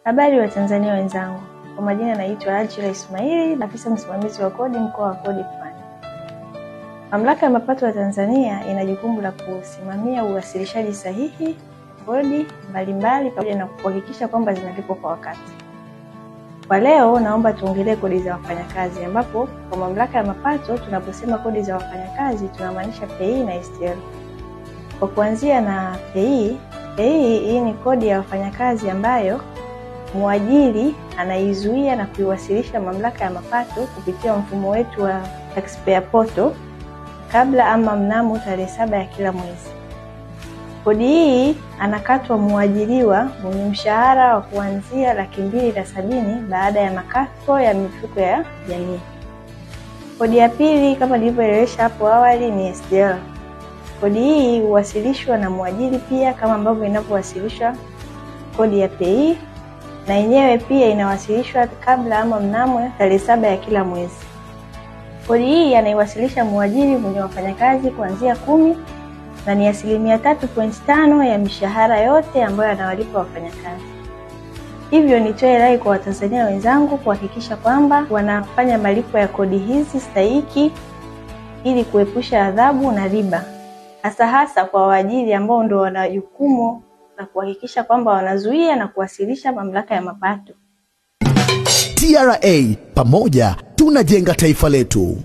Habari wa Tanzania wenzangu. Kwa majina naitwa Ajira Ismaili, afisa msimamizi wa kodi mkoa wa Kodi Pwani. Mamlaka ya Mapato ya Tanzania ina jukumu la kusimamia uwasilishaji sahihi kodi mbalimbali pamoja na kuhakikisha kwamba zinalipwa kwa wakati. Kwa leo naomba tuongelee kodi za wafanyakazi, ambapo kwa Mamlaka ya Mapato tunaposema kodi za wafanyakazi tunamaanisha PAYE na STL. Kwa kuanzia na PAYE, hii ni kodi ya wafanyakazi ambayo mwajiri anaizuia na kuiwasilisha Mamlaka ya Mapato kupitia mfumo wetu wa Taxpayer Portal kabla ama mnamo tarehe 7 ya kila mwezi. Kodi hii anakatwa muajiriwa mwenye mshahara wa kuanzia 270,000 baada ya makato ya mifuko ya jamii. Kodi ya pili kama nilivyoeleza hapo awali ni STL. Kodi hii huwasilishwa na mwajiri pia kama ambavyo inapowasilishwa kodi ya PAYE, na yenyewe pia inawasilishwa kabla ama mnamo tarehe 7 ya kila mwezi. Kodi hii anaiwasilisha mwajiri mwenye wafanyakazi kuanzia 10 na ni 3.5% ya mishahara yote ambayo anawalipa wafanyakazi. Hivyo nitoe rai kwa Watanzania wenzangu kuhakikisha kwamba wanafanya malipo ya kodi hizi stahiki ili kuepusha adhabu na riba. Hasa kwa waajiri ambao ndio wana jukumu na kuhakikisha kwamba wanazuia na kuwasilisha Mamlaka ya Mapato. TRA, pamoja tunajenga taifa letu.